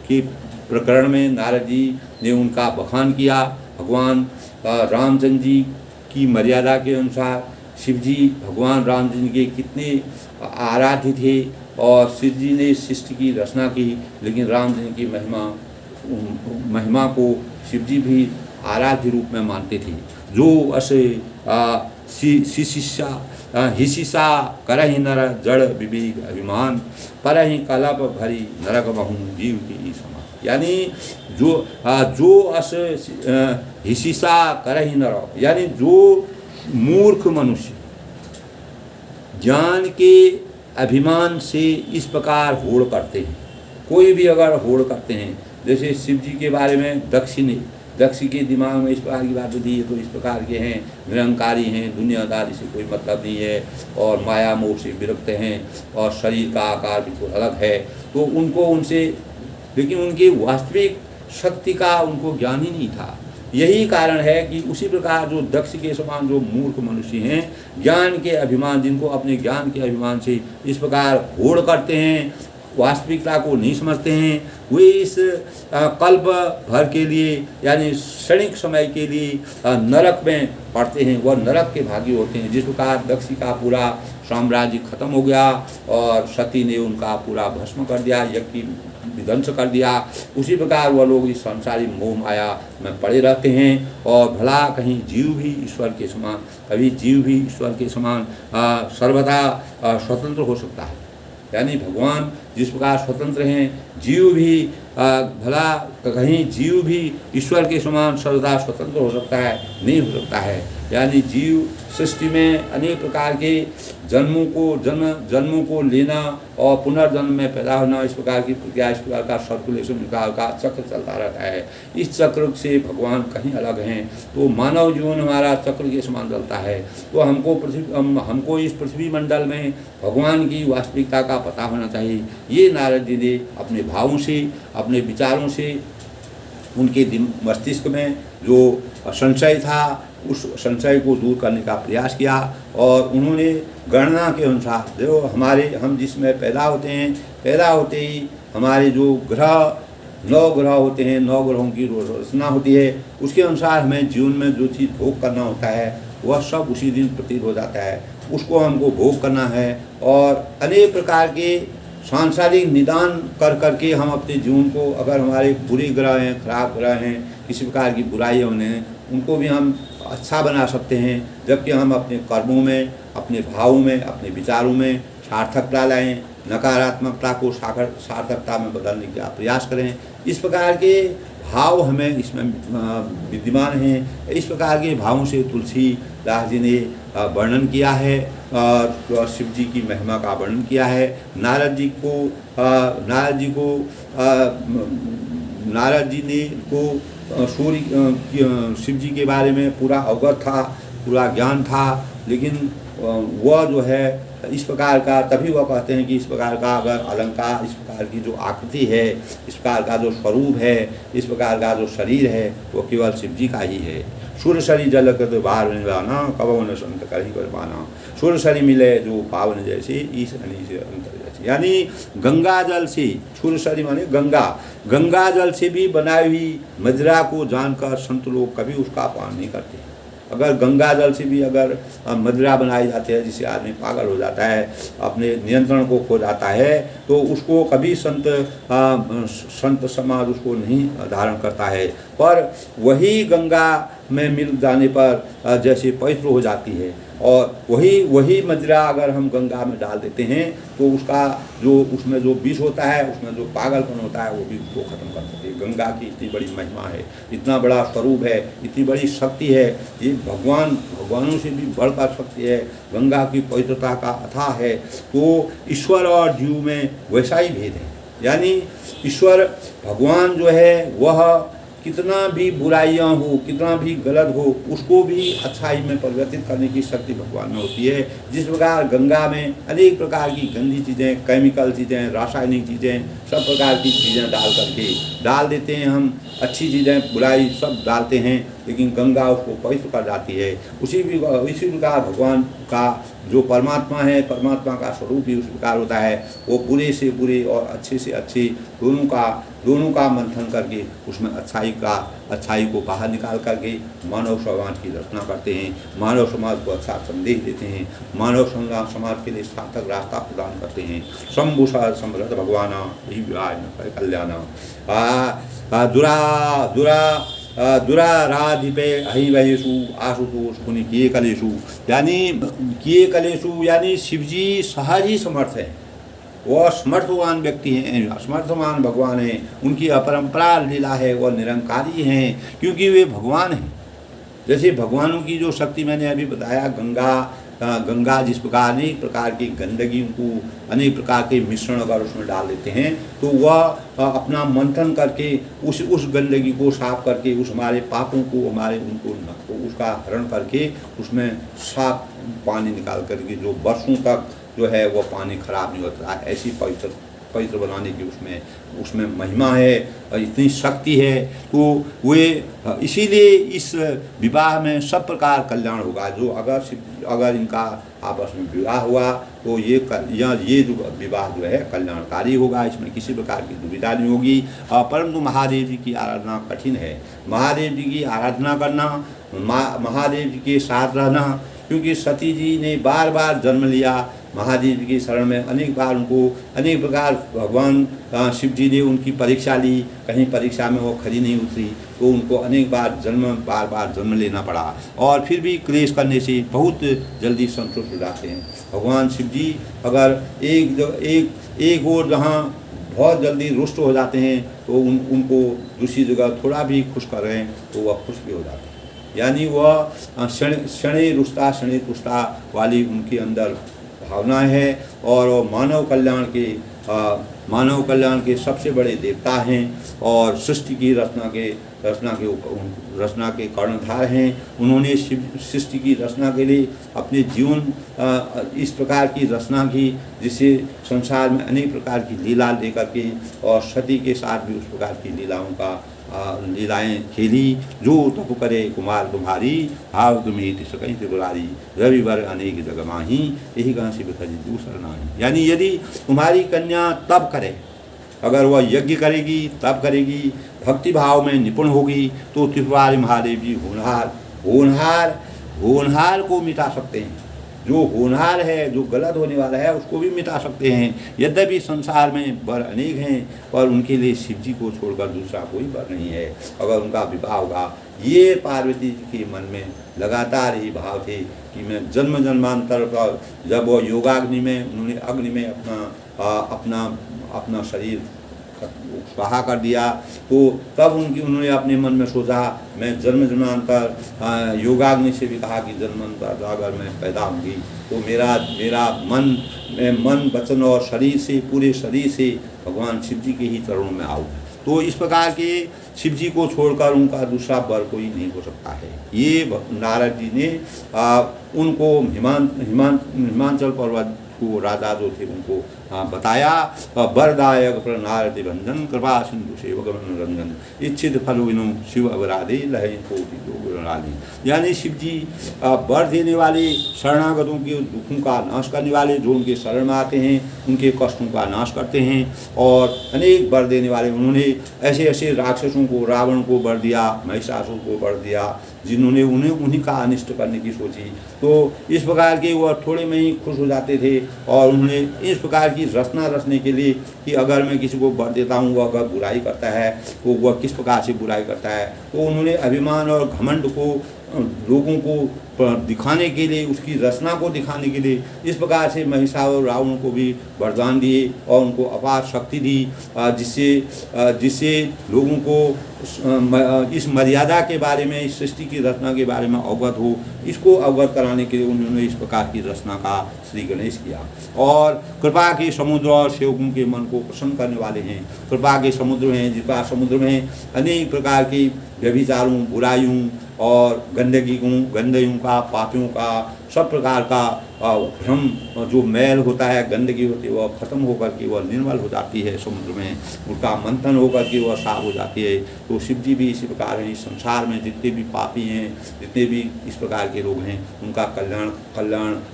के प्रकरण में नारद जी ने उनका बखान किया। भगवान रामचंद्र जी की मर्यादा के अनुसार शिव जी भगवान रामचंद्र के कितने आराध्य थे, और शिव जी ने सृष्टि की रचना की, लेकिन रामचंद्र की महिमा को शिव जी भी आराध्य रूप में मानते थे। जो असे हिसिसा करहि नर जड़ विवेक अभिमान, परहि कलप भरी नरक बहु जीव की समान, यानी जो अस हिसिसा करहि नर, यानी जो मूर्ख मनुष्य ज्ञान के अभिमान से इस प्रकार होड़ करते हैं, कोई भी अगर होड़ करते हैं, जैसे शिव जी के बारे में दक्ष के दिमाग में इस प्रकार की बात होती है, तो इस प्रकार के हैं, निरंकारी हैं, दुनियादारी से कोई मतलब नहीं है, और माया मोह से विरक्त हैं, और शरीर का आकार बिल्कुल अलग है, तो उनको उनसे, लेकिन उनकी वास्तविक शक्ति का उनको ज्ञान ही नहीं था। यही कारण है कि उसी प्रकार जो दक्ष के समान जो मूर्ख मनुष्य हैं, ज्ञान के अभिमान, जिनको अपने ज्ञान के अभिमान से इस प्रकार होड़ करते हैं, वास्तविकता को नहीं समझते हैं, वे इस कल्प भर के लिए यानी क्षणिक समय के लिए नरक में पड़ते हैं, वह नरक के भागी होते हैं। जिस प्रकार दक्ष का पूरा साम्राज्य खत्म हो गया और सती ने उनका पूरा भस्म कर दिया, यज्ञ की विध्वंस कर दिया, उसी प्रकार वह लोग इस संसारी मोह माया में पड़े रहते हैं। और भला कहीं जीव भी ईश्वर के समान, कभी जीव भी ईश्वर के समान सर्वदा स्वतंत्र हो सकता है, यानी भगवान जिस प्रकार स्वतंत्र हैं, जीव भी भला कहीं जीव भी ईश्वर के समान सर्वदा स्वतंत्र हो सकता है? नहीं हो सकता है। यानी जीव सृष्टि में अनेक प्रकार के जन्मों को लेना और पुनर्जन्म में पैदा होना, इस प्रकार की प्रक्रिया, इस प्रकार का सर्कुलेशन का चक्र चलता रहता है। इस चक्र से भगवान कहीं अलग हैं। तो मानव जीवन हमारा चक्र के समान चलता है। तो हमको इस पृथ्वी मंडल में भगवान की वास्तविकता का पता होना चाहिए। ये नारद जी ने अपने भावों से, अपने विचारों से, उनके मस्तिष्क में जो संशय था उस संशय को दूर करने का प्रयास किया। और उन्होंने गणना के अनुसार जो हम जिसमें पैदा होते हैं, पैदा होते ही हमारे जो ग्रह 9 ग्रह होते हैं, 9 ग्रहों की रचना होती है, उसके अनुसार हमें जीवन में जो चीज़ भोग करना होता है वह सब उसी दिन प्रतीत हो जाता है। उसको हमको भोग करना है। और अनेक प्रकार के सांसारिक निदान करके हम अपने जीवन को, अगर हमारे बुरे ग्रह हैं, खराब ग्रह हैं, किसी प्रकार की बुराइयाँ उन्हें, उनको भी हम अच्छा बना सकते हैं। जबकि हम अपने कर्मों में, अपने भावों में, अपने विचारों में सार्थकता लाएँ, नकारात्मकता को सार्थकता में बदलने का प्रयास करें। इस प्रकार के भाव हमें इसमें विद्यमान हैं। इस प्रकार के भावों से तुलसीदास जी ने वर्णन किया है और शिव जी की महिमा का वर्णन किया है। नारद जी ने शिव जी के बारे में पूरा अवगत था, पूरा ज्ञान था, लेकिन वह जो है इस प्रकार का, तभी वह कहते हैं कि इस प्रकार का अगर अलंकार, इस प्रकार की जो आकृति है, इस प्रकार का जो स्वरूप है, इस प्रकार का जो शरीर है, वो केवल शिव जी का ही है। सूर्य शरीर जल कर बाहर निभाना, कबो न संत कर ही कर पाना। सूर्य शरीर मिले जो पावन जैसे, ईश अनी से अंतर जैसे। यानी गंगा जल से, सूर्य शरीर माने गंगा जल से भी बनाई हुई मदिरा को जानकर संत लोग कभी उसका पान नहीं करते। अगर गंगा जल से भी अगर मदिरा बनाई जाती है, जिससे आदमी पागल हो जाता है, अपने नियंत्रण को खो जाता है, तो उसको कभी संत समाज उसको नहीं धारण करता है। पर वही गंगा में मिल जाने पर जैसे पवित्र हो जाती है। और वही मदिरा अगर हम गंगा में डाल देते हैं तो उसका जो उसमें जो विष होता है, उसमें जो पागलपन होता है, वो भी उसको खत्म कर सकते हैं। गंगा की इतनी बड़ी महिमा है, इतना बड़ा स्वरूप है, इतनी बड़ी शक्ति है। ये भगवानों से भी बढ़कर शक्ति है। गंगा की पवित्रता का अथाह है। तो ईश्वर और जीव में वैसा ही भेद है। यानी ईश्वर भगवान जो है वह कितना भी बुराइयां हो, कितना भी गलत हो, उसको भी अच्छाई में परिवर्तित करने की शक्ति भगवान में होती है। जिस प्रकार गंगा में अनेक प्रकार की गंदी चीज़ें, केमिकल चीज़ें, रासायनिक चीज़ें, सब प्रकार की चीज़ें डाल देते हैं हम, अच्छी चीज़ें, बुराई सब डालते हैं, लेकिन गंगा उसको पवित्र कर जाती है। उसी प्रकार भगवान का जो परमात्मा है, परमात्मा का स्वरूप भी उस प्रकार होता है। वो बुरे से बुरे और अच्छे से अच्छे दोनों का मंथन करके उसमें अच्छाई को बाहर निकाल करके मानव समाज की रचना करते हैं। मानव समाज को अच्छा संदेश देते हैं। मानव समाज के लिए सार्थक रास्ता प्रदान करते हैं। शंभुषा समृद्ध भगवाना यही कल्याण दुराराधिपे अहिवहेषु आशुतोष पुनि किए कलेषु। यानी शिवजी सहज ही समर्थ है। वह समर्थवान व्यक्ति हैं, समर्थवान भगवान हैं। उनकी अपरंपरा लीला है, वह निरंकारी हैं, क्योंकि वे भगवान हैं। जैसे भगवानों की जो शक्ति मैंने अभी बताया, गंगा जिस प्रकार अनेक प्रकार की गंदगी को, अनेक प्रकार के मिश्रण अगर उसमें डाल देते हैं, तो वह अपना मंथन करके उस गंदगी को साफ करके, उस हमारे पापों को, उनको उसका हरण करके उसमें साफ पानी निकाल करके जो वर्षों तक जो है वो पानी खराब नहीं होता है, ऐसी पवित्र बनाने की उसमें महिमा है, इतनी शक्ति है। तो वे इसीलिए इस विवाह में सब प्रकार कल्याण होगा। जो अगर इनका आपस में विवाह हुआ तो ये जो विवाह जो है कल्याणकारी होगा। इसमें किसी प्रकार की दुविधा नहीं होगी। परंतु महादेव जी की आराधना कठिन है। महादेव जी की आराधना करना, महादेव जी के साथ रहना, क्योंकि सती जी ने बार बार जन्म लिया महादेव जी की शरण में। अनेक बार उनको अनेक प्रकार भगवान शिव जी ने उनकी परीक्षा ली, कहीं परीक्षा में वो खरी नहीं उतरी, तो उनको अनेक बार जन्म लेना पड़ा। और फिर भी क्लेश करने से बहुत जल्दी संतुष्ट हो जाते हैं। भगवान शिव जी अगर एक और जहाँ बहुत जल्दी रुष्ट हो जाते हैं, तो उनको दूसरी जगह थोड़ा भी खुश कर रहे हैं तो वह खुश भी हो जाते हैं। यानी वह शनि रुष्टा शनि तुष्टा वाली उनके अंदर भावना है और वो मानव कल्याण के सबसे बड़े देवता हैं और सृष्टि की रचना के कर्णधार हैं। उन्होंने सृष्टि की रचना के लिए अपने जीवन इस प्रकार की रचना की जिससे संसार में अनेक प्रकार की लीला लेकर के और सती के साथ भी उस प्रकार की लीलाएं खेली। जो तप करे कुमार तुम्हारी, भाव तुम्हें सकई त्रिपुरारी, रविवर अनेक जग माही, यही कहाँ से बता दूसरा नाही। यानी यदि तुम्हारी कन्या तप करे, अगर वह यज्ञ करेगी, तप करेगी, भक्ति भाव में निपुण होगी, तो त्रिपुरारी महादेव जी होनहार को मिटा सकते हैं। जो होनहार है, जो गलत होने वाला है, उसको भी मिटा सकते हैं। यद्यपि संसार में वर अनेक हैं, पर उनके लिए शिव जी को छोड़कर दूसरा कोई वर नहीं है। अगर उनका विवाह होगा, ये पार्वती जी के मन में लगातार ही भाव थे कि मैं जन्म जन्मांतर पर, जब वो योगाग्नि में उन्होंने अग्नि में अपना शरीर स्वाहा कर दिया, तो तब उन्होंने अपने मन में सोचा मैं जन्म जन्मांतर, योगाग्नि से भी कहा कि जन्मांतर अगर मैं पैदा होंगी तो मेरा मन वचन और शरीर से, पूरे शरीर से भगवान शिव जी के ही चरणों में आऊँ। तो इस प्रकार के शिव जी को छोड़कर उनका दूसरा वर कोई नहीं हो सकता है। ये नारद जी ने उनको हिमाचल पर्वत को राजा जो थे उनको बताया। वरदायक नारद भंजन, कृपा सिंधु सेवक रंजन, इच्छित फल विनु शिव अवराधे, लहे कोटि जोगराधे। यानी शिव जी वर देने वाले, शरणागतों के दुखों का नाश करने वाले, जो उनके शरण में आते हैं उनके कष्टों का नाश करते हैं, और अनेक वर देने वाले। उन्होंने ऐसे ऐसे राक्षसों को, रावण को वर दिया, महिषासुर को वर दिया, जिन्होंने उन्हीं का अनिष्ट करने की सोची। तो इस प्रकार के वह थोड़े में ही खुश हो जाते थे, और उन्होंने इस प्रकार की रचना रचने के लिए कि अगर मैं किसी को वर देता हूँ, वह अगर बुराई करता है तो वह किस प्रकार से बुराई करता है। तो उन्होंने अभिमान और घमंड को लोगों को दिखाने के लिए, उसकी रचना को दिखाने के लिए इस प्रकार से महिषासुर और रावण को भी वरदान दिए और उनको अपार शक्ति दी, जिससे लोगों को इस मर्यादा के बारे में, इस सृष्टि की रचना के बारे में अवगत हो। इसको अवगत कराने के लिए उन्होंने इस प्रकार की रचना का श्री गणेश किया। और कृपा के समुद्र और सेवकों के मन को प्रसन्न करने वाले हैं। कृपा के समुद्र हैं, जिसका समुद्र में अनेक प्रकार की व्यभिचारों, बुराइयों और गंदगियों का, पापियों का, सब प्रकार का भ्रम, जो मैल होता है, गंदगी होती है, वह खत्म होकर के वह निर्मल हो जाती है समुद्र में, उसका मंथन होकर के वह साफ हो जाती है। तो शिव जी भी इसी प्रकार हैं। इस संसार में जितने भी पापी हैं, जितने भी इस प्रकार के लोग हैं, उनका कल्याण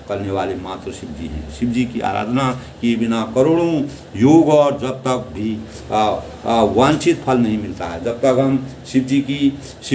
करने वाले मात्र शिव जी हैं। शिव जी की आराधना किए बिना करोड़ों योग और जब तक भी वांछित फल नहीं मिलता है। जब तक हम शिव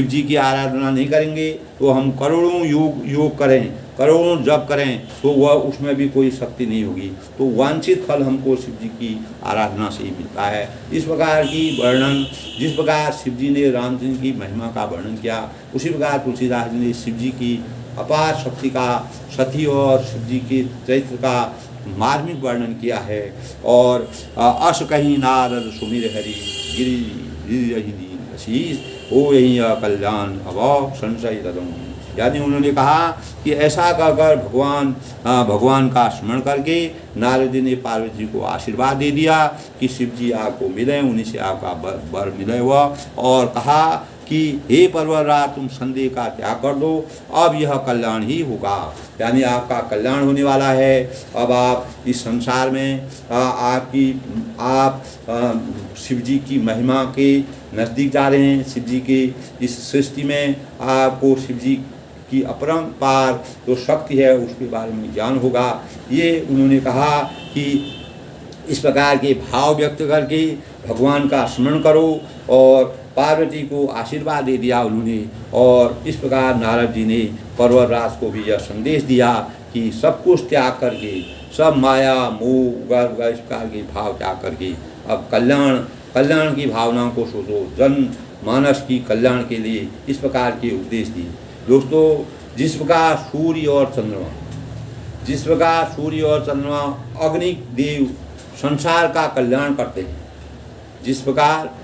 जी की आराधना नहीं करेंगे, तो हम करोड़ों योग करें, करोड़ों जप करें, तो वह उसमें भी कोई शक्ति नहीं होगी। तो वांछित फल हमको शिव जी की आराधना से ही मिलता है। इस प्रकार की वर्णन, जिस प्रकार शिव जी ने रामचंद्र की महिमा का वर्णन किया, उसी प्रकार तुलसीदास जी ने शिव जी की अपार शक्ति का, सती और शिव जी के चरित्र का मार्मिक वर्णन किया है। और अश कहीं नारद सुमिर हरि, गिरि शीश हो यही कल्याण अभाव संशय तदम। यानी उन्होंने कहा कि ऐसा कहकर भगवान का स्मरण करके नारद जी ने पार्वती जी को आशीर्वाद दे दिया कि शिव जी आपको मिले, उन्हीं से आपका वर मिले हुआ, और कहा कि हे पर्वतराज, तुम संदेह का त्याग कर दो, अब यह कल्याण ही होगा। यानी आपका कल्याण होने वाला है। अब आप इस संसार में आप शिव जी की महिमा के नज़दीक जा रहे हैं। शिव जी के इस सृष्टि में आपको शिव जी की अपरंपार जो शक्ति है उसके बारे में ज्ञान होगा। ये उन्होंने कहा कि इस प्रकार के भाव व्यक्त करके भगवान का स्मरण करो, और पार्वती को आशीर्वाद दे दिया उन्होंने। और इस प्रकार नारद जी ने पर्वतराज को भी यह संदेश दिया कि सब कुछ त्याग करके, सब माया मोह गर्व इस प्रकार के भाव त्याग करके अब कल्याण की भावनाओं को सोचो, जन मानस की कल्याण के लिए इस प्रकार के उपदेश दिए। दोस्तों, जिस प्रकार सूर्य और चंद्रमा अग्नि देव संसार का कल्याण करते हैं, जिस प्रकार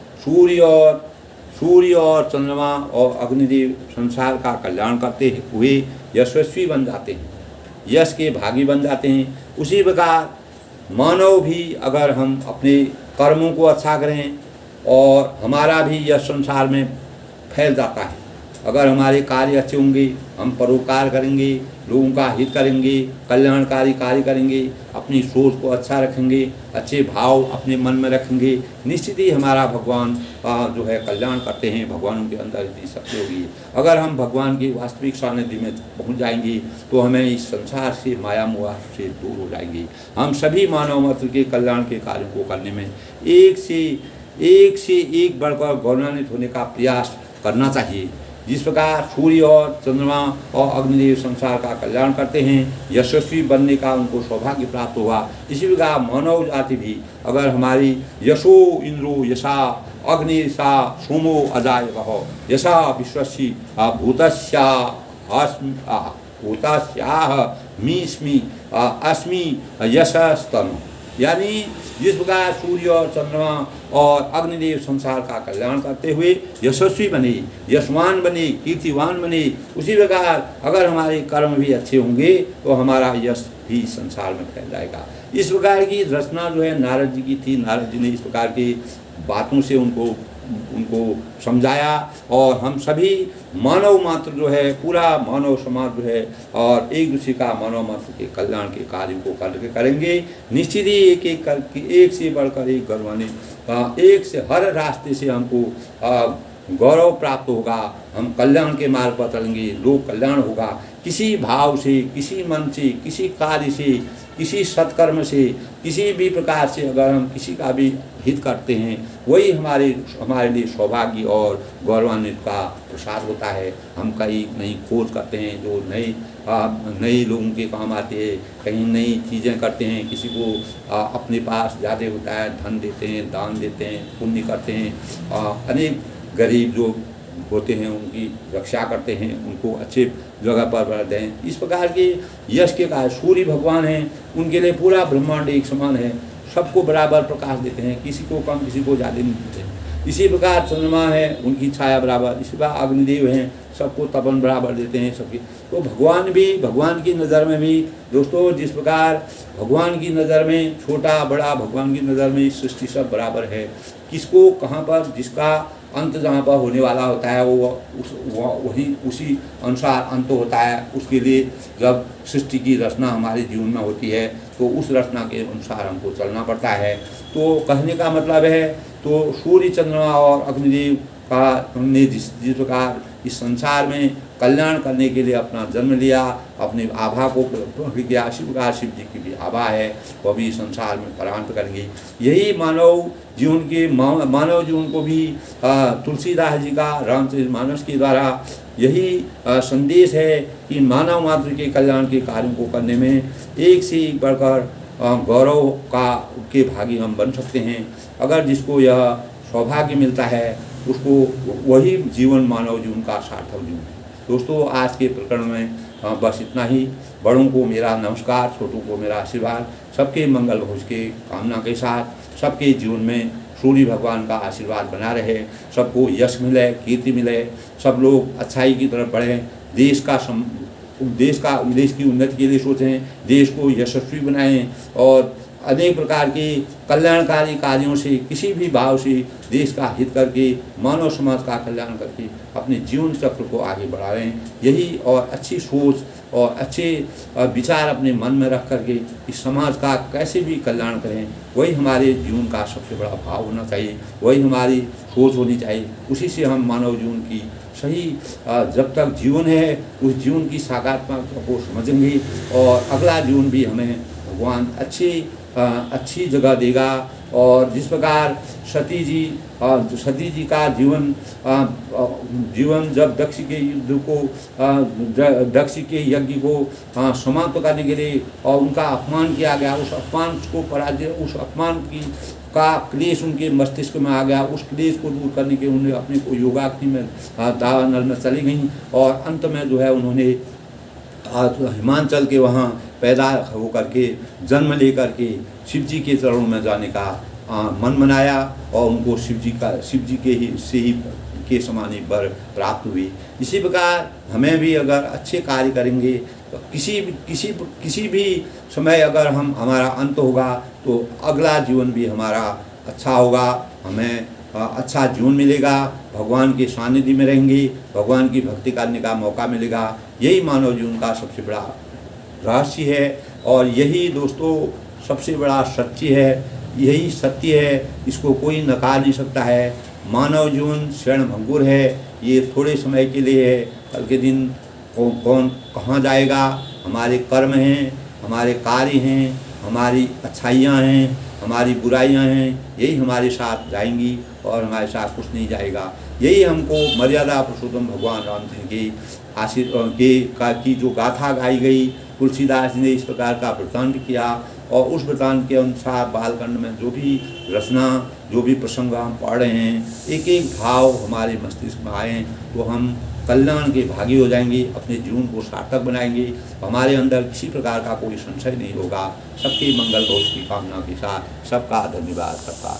सूर्य और चंद्रमा और अग्निदेव संसार का कल्याण करते हुए यशस्वी बन जाते हैं, यश के भागी बन जाते हैं। उसी प्रकार मानव भी अगर हम अपने कर्मों को अच्छा करें और हमारा भी यश संसार में फैल जाता है। अगर हमारे कार्य अच्छे होंगे, हम परोपकार करेंगे, लोगों का हित करेंगे, कल्याणकारी कार्य करेंगे, अपनी सोच को अच्छा रखेंगे, अच्छे भाव अपने मन में रखेंगे, निश्चित ही हमारा भगवान जो है कल्याण करते हैं। भगवान के अंदर इतनी शक्ति होगी। अगर हम भगवान की वास्तविक सानिध्य में पहुंच जाएंगे तो हमें इस संसार से, माया मोह से दूर हो जाएंगे। हम सभी मानव मात्र के कल्याण के कार्यों को करने में एक से एक बढ़कर गौरवान्वित होने का प्रयास करना चाहिए। जिस प्रकार सूर्य और चंद्रमा और अग्निदेव संसार का कल्याण करते हैं, यशस्वी बनने का उनको सौभाग्य प्राप्त होगा, इसी प्रकार मानव जाति भी अगर हमारी यशो इंद्रो यशा अग्निशा सोमो अजाय वह यशा विश्वसी भूतस्याह मीस्मी अस्मि यशस्तम, यानी जिस प्रकार सूर्य और चंद्रमा और अग्निदेव संसार का कल्याण करते हुए यशस्वी बने, यशवान बने, कीर्तिवान बने, उसी प्रकार अगर हमारे कर्म भी अच्छे होंगे तो हमारा यश भी संसार में फैल जाएगा। इस प्रकार की रचना जो है नारद जी की थी। नारद जी ने इस प्रकार की बातों से उनको समझाया और हम सभी मानव मात्र जो है, पूरा मानव समाज जो है और एक दूसरे का मानव मात्र के कल्याण के कार्य को करके करेंगे। निश्चित ही एक से बढ़कर एक गौरवान्वित, एक से हर रास्ते से हमको गौरव प्राप्त होगा। हम कल्याण के मार्ग पर चलेंगे, लोक कल्याण होगा। किसी भाव से, किसी मन से, किसी कार्य से, किसी सत्कर्म से, किसी भी प्रकार से अगर हम किसी का भी हित करते हैं, वही हमारे लिए सौभाग्य और गौरवान्वित का प्रसाद होता है। हम कहीं नई खोज करते हैं जो नए लोगों के काम आते हैं, कहीं नई चीज़ें करते हैं, किसी को अपने पास ज़्यादा होता है धन देते हैं, दान देते हैं, पुण्य करते हैं, अनेक गरीब जो होते हैं उनकी रक्षा करते हैं, उनको अच्छे जगह पर बढ़ाते हैं। इस प्रकार के यश के कार्य सूर्य भगवान हैं, उनके लिए पूरा ब्रह्मांड एक समान है, सबको बराबर प्रकाश देते हैं, किसी को कम किसी को ज़्यादा नहीं देते हैं। इसी प्रकार चंद्रमा है, उनकी छाया बराबर, इसी प्रकार अग्निदेव हैं, सबको तपन बराबर देते हैं सबकी। तो भगवान भी, भगवान की नज़र में भी दोस्तों, जिस प्रकार भगवान की नज़र में छोटा बड़ा, भगवान की नज़र में सृष्टि सब बराबर है। किसको कहाँ पर, जिसका अंत जहाँ पर होने वाला होता है वो वही उसी अनुसार अंत होता है। उसके लिए जब सृष्टि की रचना हमारे जीवन में होती है तो उस रचना के अनुसार हमको चलना पड़ता है। तो कहने का मतलब है, तो सूर्य चंद्रमा और अग्निदेव का हमने जिस प्रकार इस संसार में कल्याण करने के लिए अपना जन्म लिया, अपने आभा को प्रकट किया, इसी प्रकार शिव जी की भी आभा है, वह भी संसार में प्रारंभ करेंगे। यही मानव जीवन को भी तुलसीदास जी का रामचरितमानस के द्वारा यही संदेश है कि मानव मात्र के कल्याण के कार्यों को करने में एक से एक बढ़कर गौरव के भागी हम बन सकते हैं। अगर जिसको यह सौभाग्य मिलता है उसको वही जीवन मानव जीवन का सार्थक जीवन है। दोस्तों, आज के प्रकरण में बस इतना ही। बड़ों को मेरा नमस्कार, छोटों को मेरा आशीर्वाद। सबके मंगल भोज के कामना के साथ सबके जीवन में सूर्य भगवान का आशीर्वाद बना रहे, सबको यश मिले, कीर्ति मिले, सब लोग अच्छाई की तरफ बढ़ें, देश की उन्नति के लिए सोचें, देश को यशस्वी बनाएं और अनेक प्रकार के कल्याणकारी कार्यों से, किसी भी भाव से देश का हित करके, मानव समाज का कल्याण करके अपने जीवन चक्र को आगे बढ़ा रहे हैं। यही और अच्छी सोच और अच्छे विचार अपने मन में रख करके इस समाज का कैसे भी कल्याण करें, वही हमारे जीवन का सबसे बड़ा भाव होना चाहिए, वही हमारी सोच होनी चाहिए। उसी से हम मानव जीवन की सही जब तक जीवन है उस जीवन की साकारात्मकता को समझेंगे और अगला जीवन भी हमें भगवान अच्छी जगह देगा। और जिस प्रकार सती जी का जीवन जब दक्ष के युद्ध को, दक्ष के यज्ञ को समाप्त करने के लिए और उनका अपमान किया गया, उस अपमान को पराजय, उस अपमान का क्लेश उनके मस्तिष्क में आ गया, उस क्लेश को दूर करने के उन्होंने अपने को योगाग्नि में दावानल में चली गई और अंत में जो है उन्होंने हिमाचल के वहाँ पैदा होकर के जन्म लेकर के शिव जी के चरणों में जाने का मन बनाया और उनको शिव जी के समान ही वर प्राप्त हुई। इसी प्रकार हमें भी अगर अच्छे कार्य करेंगे किसी भी समय अगर हमारा अंत होगा तो अगला जीवन भी हमारा अच्छा होगा, हमें अच्छा जीवन मिलेगा, भगवान के सानिध्य में रहेंगे, भगवान की भक्ति करने का मौका मिलेगा। यही मानव जीवन का सबसे बड़ा रहस्य है और यही दोस्तों सबसे बड़ा सच्ची है, यही सत्य है, इसको कोई नकार नहीं सकता है। मानव जीवन क्षणभंगुर है, ये थोड़े समय के लिए है, कल के दिन कौन कहाँ जाएगा। हमारे कर्म हैं, हमारे कार्य हैं, हमारी अच्छाइयाँ हैं, हमारी बुराइयाँ हैं, यही हमारे साथ जाएंगी और हमारे साथ कुछ नहीं जाएगा। यही हमको मर्यादा पुरुषोत्तम भगवान रामचंद्र की जो गाथा गाई गई, तुलसीदास ने इस प्रकार का वृत्तांत किया और उस वृत्तांत के अनुसार बालकांड में जो भी रचना, जो भी प्रसंग हम पढ़ रहे हैं, एक एक भाव हमारे मस्तिष्क में आए तो हम कल्याण के भागी हो जाएंगे, अपने जीवन को सार्थक बनाएंगे, हमारे अंदर किसी प्रकार का कोई संशय नहीं होगा। सबके मंगल को उसकी कामना के साथ सबका धन्यवाद, सबका